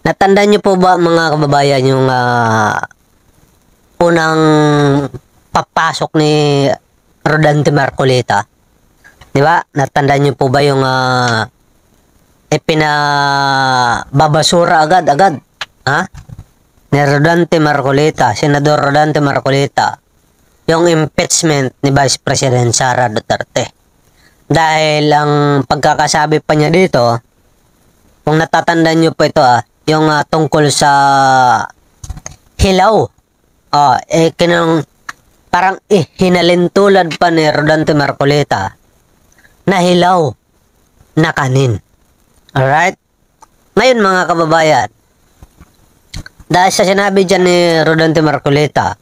Natandaan niyo po ba mga kababayan yung unang papasok ni Rodante Marcoleta? Di ba? Natandaan niyo po ba yung pinababasura agad-agad? Ha? Ni Rodante Marcoleta, Senador Rodante Marcoleta, yung impeachment ni Vice President Sara Duterte. Dahil ang pagkakasabi pa niya dito, kung natatandaan niyo po ito yung tungkol sa hilaw. Parang hinalintulad pa ni Rodante Marcoleta na hilaw na kanin. Alright? Ngayon mga kababayan, dahil sa sinabi dyan ni Rodante Marcoleta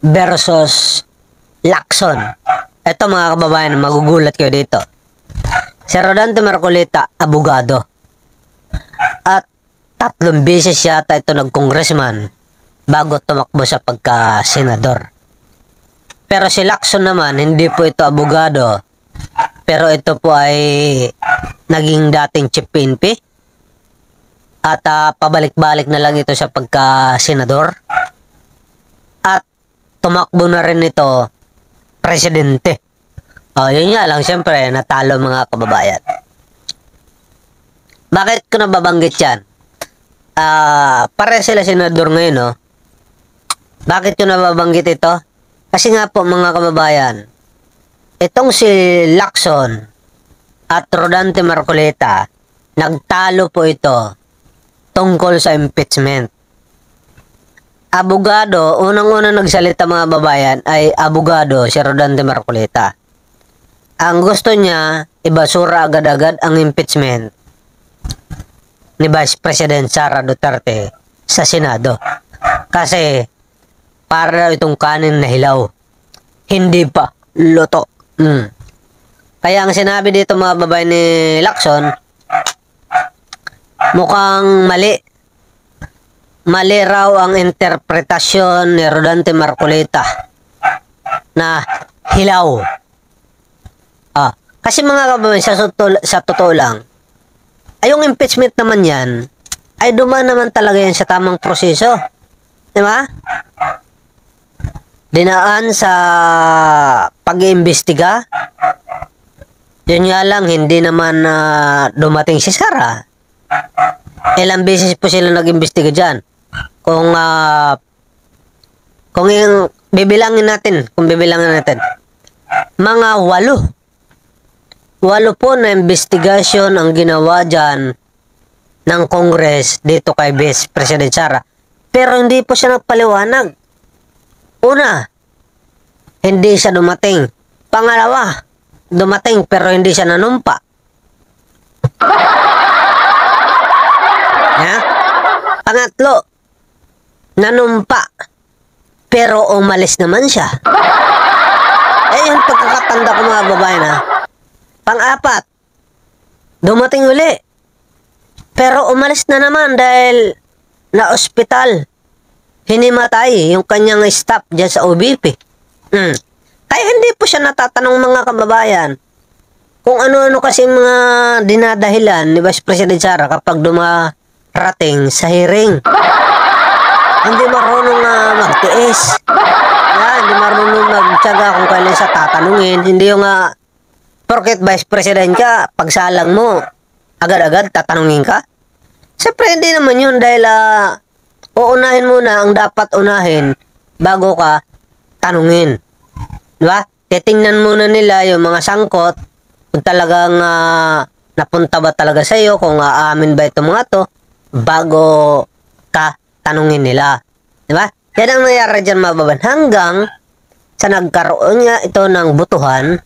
versus Lacson, ito mga kababayan, magugulat kayo dito. Si Rodante Marcoleta, abogado. At 3 beses yata ito nag-congressman bago tumakbo sa pagka-senador. Pero si Lacson naman, hindi po ito abogado. Pero ito po ay naging dating chief PNP. At pabalik-balik na lang ito sa pagka-senador. At tumakbo na rin ito presidente. Yun nga lang, siyempre, natalo mga kababayan. Bakit ko nababanggit yan? Pare sila senador ngayon, no? Bakit ko nababanggit ito? Kasi nga po mga kababayan, itong si Lacson at Rodante Marcoleta, nagtalo po ito tungkol sa impeachment. Abogado, unang-una nagsalita mga babayan ay abogado si Rodante Marcoleta. Ang gusto niya, ibasura agad-agad ang impeachment ni Vice President Sara Duterte sa Senado. Kasi para itong kanin na hilaw, hindi pa luto. Kaya ang sinabi dito mga babae ni Lacson, mukhang mali. Mali raw ang interpretasyon ni Rodante Marcoleta na hilaw. Kasi mga kababayan, sa totoo lang, ay yung impeachment naman yan, ay dumaan naman talaga yan sa tamang proseso. Di ba? Dinaan sa pag-iimbestiga. Yun nga lang, hindi naman dumating si Sara. Ilang beses po sila nag-imbestiga dyan. Kung yung bibilangin natin, mga 8 po na investigasyon ang ginawa dyan ng Congress dito kay Vice President Sara. Pero hindi po siya nagpaliwanag. Una, hindi siya dumating. Pangalawa, dumating pero hindi siya nanumpa. Pangatlo, nanumpa pero umalis naman siya. Yung pagkakatanda ko mga babae na. Pang-apat, dumating uli. Pero umalis na naman dahil na ospital. Hinimatay yung kanyang staff dyan sa OBP. Kaya hindi po siya natatanong mga kababayan kung ano-ano kasi mga dinadahilan ni Vice President Sara kapag dumarating sa hearing. Hindi marunong magtiis. Hindi marunong magtyaga kung kailan siya tatanungin. Hindi yung porket Vice President ka, pagsalang mo, agad-agad tatanungin ka? Siyempre, hindi naman yun dahil uunahin muna ang dapat unahin bago ka tanungin. Diba? Titingnan muna nila yung mga sangkot kung talagang napunta ba talaga sa iyo, kung aamin ba itong mga to, bago ka tanungin nila. Diba? Yan ang nangyari dyan mga babayan. Hanggang sa nagkaroon nga ito ng butuhan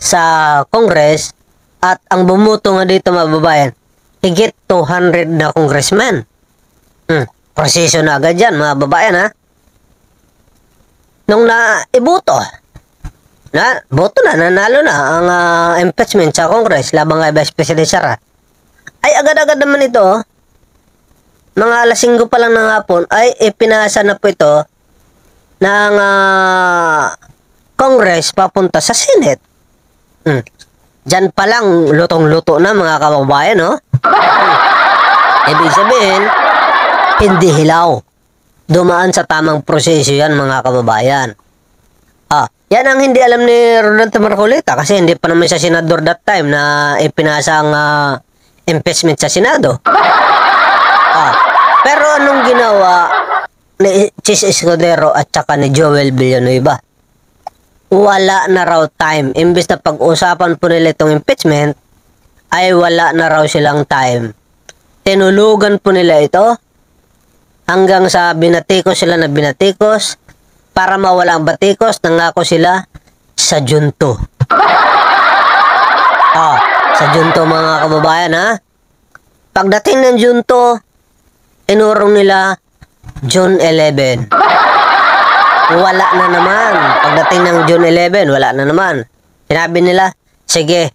sa Congress at ang bumuto nga dito mga babayan, higit 200 na congressmen. Proseso na agad yan mga babayan Nung iboto, boto na, nanalo na ang impeachment sa Congress labang kay Vice President Sara, ay agad-agad naman ito, mga alas 5 pa lang ng hapon, ay ipinasa na po ito ng Congress papunta sa Senate. Diyan pa lang, lutong-luto na mga kababayan, no? Ibig sabihin, hindi hilaw. Dumaan sa tamang proseso yan, mga kababayan. Yan ang hindi alam ni Rodante Marcolita kasi hindi pa naman siya senador that time na ipinasa ang impeachment sa Senado. Pero anong ginawa ni Chis Escudero at saka ni Joel Villanueva? Wala na raw time. Imbes na pag-usapan po nila itong impeachment, ay wala na raw silang time. Tinulugan po nila ito hanggang sa binatikos sila na binatikos. Para mawala ang batikos, nangako sila sa junto. Sa junto mga kababayan ha. Pagdating ng junto, inurong nila June 11. Wala na naman. Pagdating ng June 11, wala na naman. Sinabi nila, sige,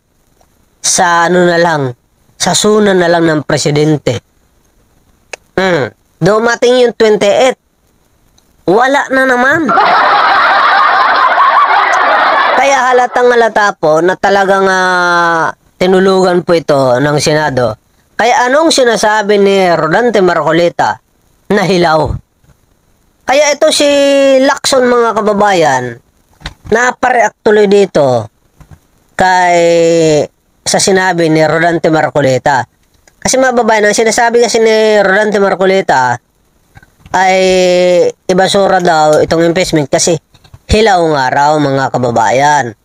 sa ano na lang, sa sunan na lang ng presidente. Dumating yung 28. Wala na naman. Kaya halatang halata po na talagang tinulugan po ito ng Senado. Kaya anong sinasabi ni Rodante Marcolita na hilaw? Kaya ito si Lacson mga kababayan, napareact tuloy dito sa sinabi ni Rodante Marcolita. Kasi mga babayan, ang sinasabi kasi ni Rodante Marcolita ay ibasura daw itong impeachment kasi hilaw nga raw mga kababayan.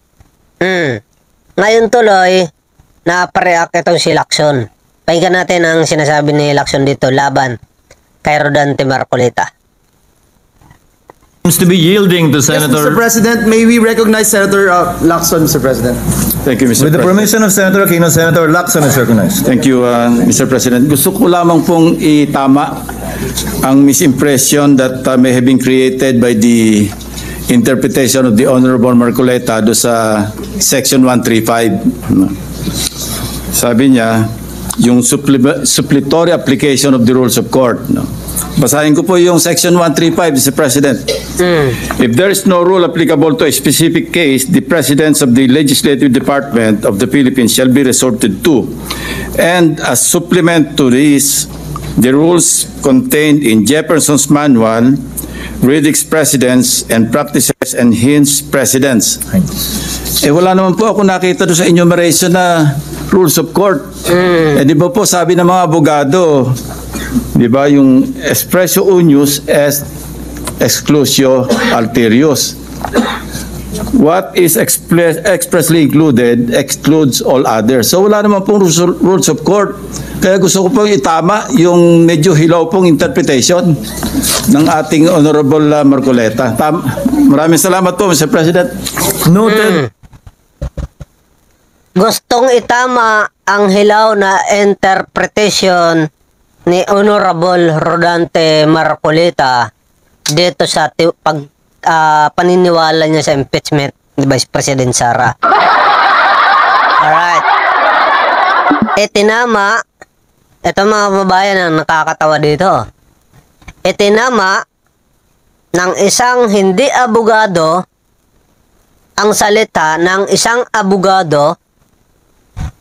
Ngayon tuloy, napareact itong si Lacson. Pakinggan natin ang sinasabi ni Lacson dito laban kay Rodante Marcolita. Seems to be yielding to Yes, Senator. Mr. President, may we recognize Senator Lacson, Mr. President? Thank you, Mr. With the President. permission of Senator Aquino, Senator Lacson is recognized. Thank you, Mr. President. Gusto ko lamang pong itama ang misimpression that may have been created by the interpretation of the Honorable Marcoleta do sa Section 135. Sabi niya, yung supplementary application of the rules of court. Basahin ko po yung Section 135, Mr. President. If there is no rule applicable to a specific case, the presidents of the Legislative Department of the Philippines shall be resorted to. And as supplement to this, the rules contained in Jefferson's Manual, Riddick's Precedents, and Practices and Hinds Precedents. Wala naman po ako nakita doon sa enumeration na rules of court. Di ba po sabi ng mga abogado, di ba yung expressio unius est exclusio alterius. What is expressly included excludes all others. So wala naman pong rules of court. Kaya gusto ko pong itama yung medyo hilaw pong interpretation ng ating Honorable Marcoleta. Maraming salamat po, Mr. President. Noted. Gustong itama ang hilaw na interpretation ni Honorable Rodante Marcolita dito sa paniniwala niya sa impeachment ni Vice President Sara. Alright. Itinama, ito mga babayan ang nakakatawa dito. Itinama ng isang hindi abogado ang salita ng isang abogado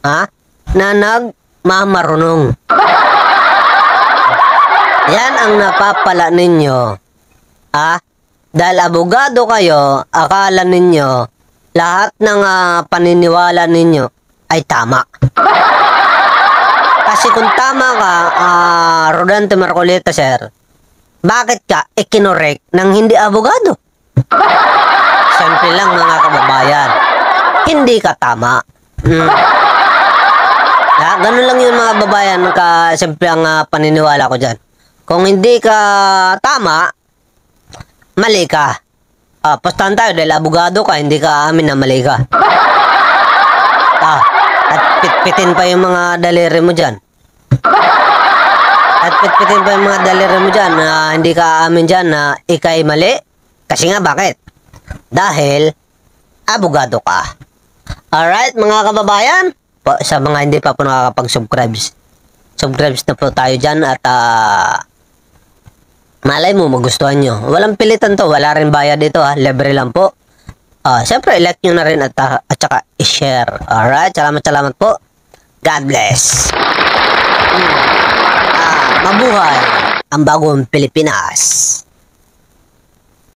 na nagmamarunong. Yan ang napapala ninyo. Dahil abogado kayo, akala ninyo lahat ng paniniwala ninyo ay tama. Kasi kung tama ka, Rodante Marcolita, sir, bakit ka ikinorek ng hindi abogado? Siyempre lang mga kababayan, hindi ka tama. Ganun lang yun mga babayan, siyempre ang paniniwala ko dyan. Kung hindi ka tama, mali ka. Pustahan tayo dahil abogado ka, hindi ka amin na mali ka. At pitpitin pa yung mga daliri mo dyan. At pitpitin pa yung mga daliri mo dyan na hindi ka amin dyan na ikay mali. Kasi nga bakit? Dahil abogado ka. Alright mga kababayan, sa mga hindi pa po nakakapag-subscribe, subscribe na po tayo dyan at malay mo magustuhan nyo. Walang pilitan to, wala rin bayad dito libre lang po. Siyempre i-like nyo na rin at saka i-share. Alright, salamat po. God bless. Mabuhay ang bagong Pilipinas.